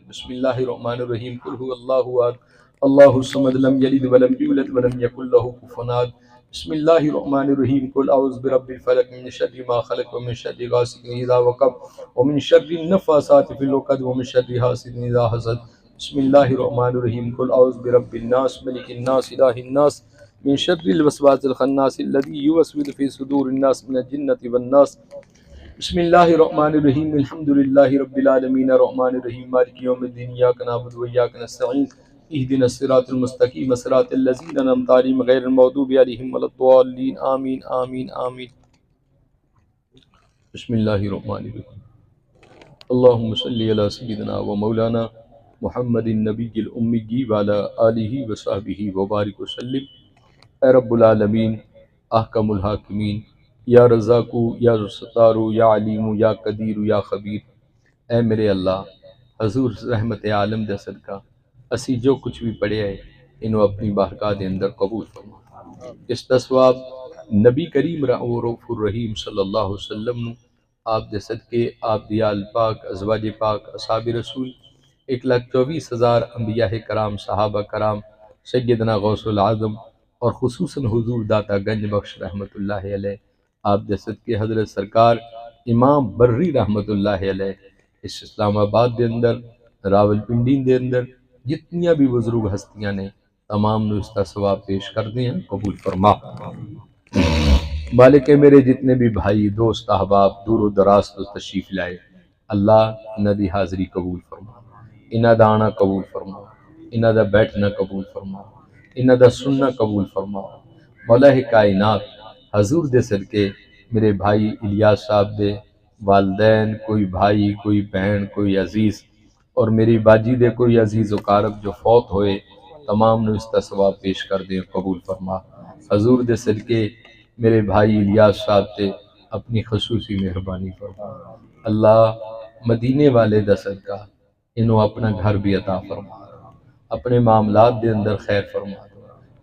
بسم اللہ الرحمن الرحیم قل هو اللہ احد اللہ الصمد لم یلد ولم یولد ولم یکن له کفوا احد بسم اللہ الرحمن الرحیم قل اعوذ برب الفلق من شر ما خلق ومن شر غاسق اذا وقب ومن شر النفاثات في العقد ومن شر حاسد اذا حسد بسم اللہ الرحمن الرحیم قل اعوذ برب الناس ملک الناس الہ الناس من شر الوسواس الخناس الذي يوسوس في صدور الناس من الجنة والناس بسم اللہ الرحمن الرحیم الحمد للہ رب العالمین الرحمن الرحیم مالک یوم الدین ایاک نعبد و ایاک نستعین اہدنا الصراط المستقیم صراط الذین انعمت علیہم غیر المغضوب علیہم ولا الضالین آمین آمین آمین بسم اللہ الرحمن الرحیم اللہم صلی علی سیدنا و مولانا محمد النبی الامی وعلی آلہ وصحبہ وبارک وسلم۔ اے رب العالمین، احکم الحاکمین، یا رزاقو یا ستارو یا علیمو یا قدیر یا خبیر، اے میرے اللہ، حضور رحمت عالم دے صدقہ اسی جو کچھ بھی پڑھے ہے انہوں اپنی بارگاہ دے اندر قبول فرما۔ اس دا ثواب نبی کریم رؤوف الرحیم صلی اللہ علیہ وسلم نو آپ دے صدقے، آپ دی آل پاک، ازواج پاک، اصحاب رسول، 1,24,000 انبیاء کرام، صحابہ کرام، سیدنا غوث العظم اور خصوصاً حضور داتا گنج بخش رحمت اللہ علیہ، آپ دے صدقے حضرت سرکار امام بری رحمت اللہ علیہ، اس اسلام آباد دے اندر، راول پنڈی دے اندر جتنیاں بھی بزرگ ہستیاں نے تمام نو اس کا ثواب پیش کر دیں، قبول فرما۔ مالک میرے جتنے بھی بھائی دوست احباب دور و دراز تو تشریف لائے، اللہ انہاں دی حاضری قبول فرما، انہاں دا آنا قبول فرما، انہاں دا بیٹھنا قبول فرما، انہاں دا سننا قبول فرما۔ مولا کائنات، حضور دے صدقے میرے بھائی الیاس صاحب دے والدین، کوئی بھائی، کوئی بہن، کوئی عزیز، اور میری باجی دے کوئی عزیز و قارب جو فوت ہوئے، تمام نے اس کا ثواب پیش کر دیں، قبول فرما۔ حضور دے صدقے میرے بھائی الیاس صاحب تے اپنی خصوصی مہربانی فرما۔ اللہ مدینے والے دا صدقہ انہوں اپنا گھر بھی عطا فرما، اپنے معاملات دے اندر خیر فرما،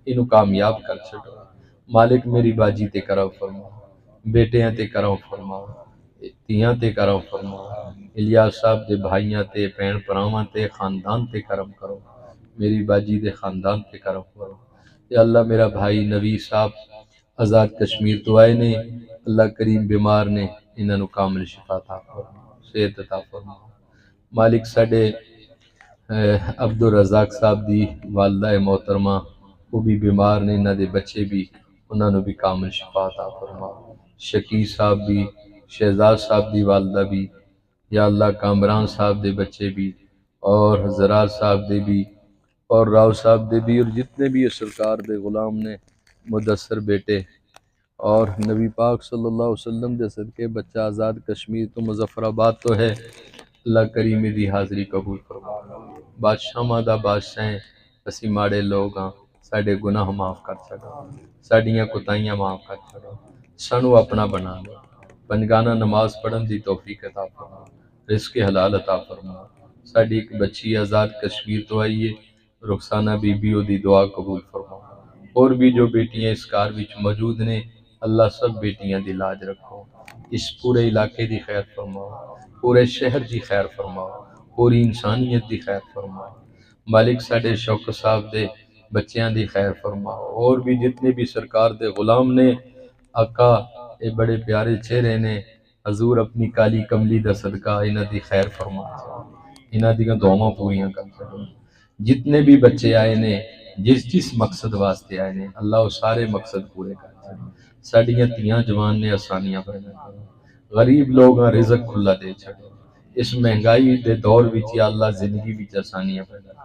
انہوں کامیاب کر چھڑو۔ مالک میری باجی تے کرم فرما، بیٹیاں تے کرم فرما، تیاں تے کرم فرما، الیاس صاحب دے بھائیاں تے پین پراواں تے خاندان تے کرم کرو، میری باجی دے خاندان تے کرم کرو۔ یا اللہ میرا بھائی نوی صاحب آزاد کشمیر تو آئے نے، اللہ کریم بیمار نے، انہاں نو کامل شفا عطا فرما، صحت عطا فرما۔ مالک ساڈے عبدالرزاق صاحب دی والدہ محترمہ وہ بھی بیمار نے، انہاں دے بچے بھی، انہاں نو بھی کامل شفا عطا فرما۔ شکی صاحب بھی، شہزاد صاحب دی والدہ بھی، یا اللہ کامران صاحب دے بچے بھی، اور زرار صاحب دے بھی، اور راؤ صاحب دے بھی، اور جتنے بھی اس سرکار دے غلام نے مدثر بیٹے، اور نبی پاک صلی اللہ علیہ وسلم دے صدقے بچہ آزاد کشمیر تو مظفر آباد تو ہے، اللہ کریم دی حاضری قبول فرما۔ بادشاہ مادہ بادشاہ ہیں، اسی ماڑے لوگ ہاں، ساڑے گناہ معاف کر چھڑو، ساڑیاں کوتاہیاں معاف کر چھڑو، سانو اپنا بنا لو، پنجگانہ نماز پڑھن دی توفیق عطا فرما، رزق حلال عطا فرما۔ ساڑی ایک بچی آزاد کشمیر تو آئیے، رخسانہ بی بی او دی دعا قبول فرما۔ اور بھی جو بیٹیاں اس کار وچ موجود نے، اللہ سب بیٹیاں دی لاج رکھو، اس پورے علاقے دی خیر فرماؤ، پورے شہر دی خیر فرماؤ، پوری انسانیت دی خیر فرماؤ۔ مالک ساڑے شوکت صاحب دے بچیاں دی خیر فرماؤ، اور بھی جتنے بھی سرکار دے غلام نے، آقا اے بڑے پیارے چہرے نے، حضور اپنی کالی کملی دا صدقہ انہاں دی خیر فرما، انہاں دیاں دعاواں پوریاں کر چھڑو۔ جتنے بھی بچے آئے نے، جس مقصد واسطے آئے نے، اللہ وہ سارے مقصد پورے کر چھڑو۔ ساڑیاں تیاں جوان نے آسانیاں پیدا کرو، غریب لوگاں رزق کھلا دے چھڑو، اس مہنگائی دے دور وچ یا اللہ زندگی وچ آسانیاں پیدا کرو۔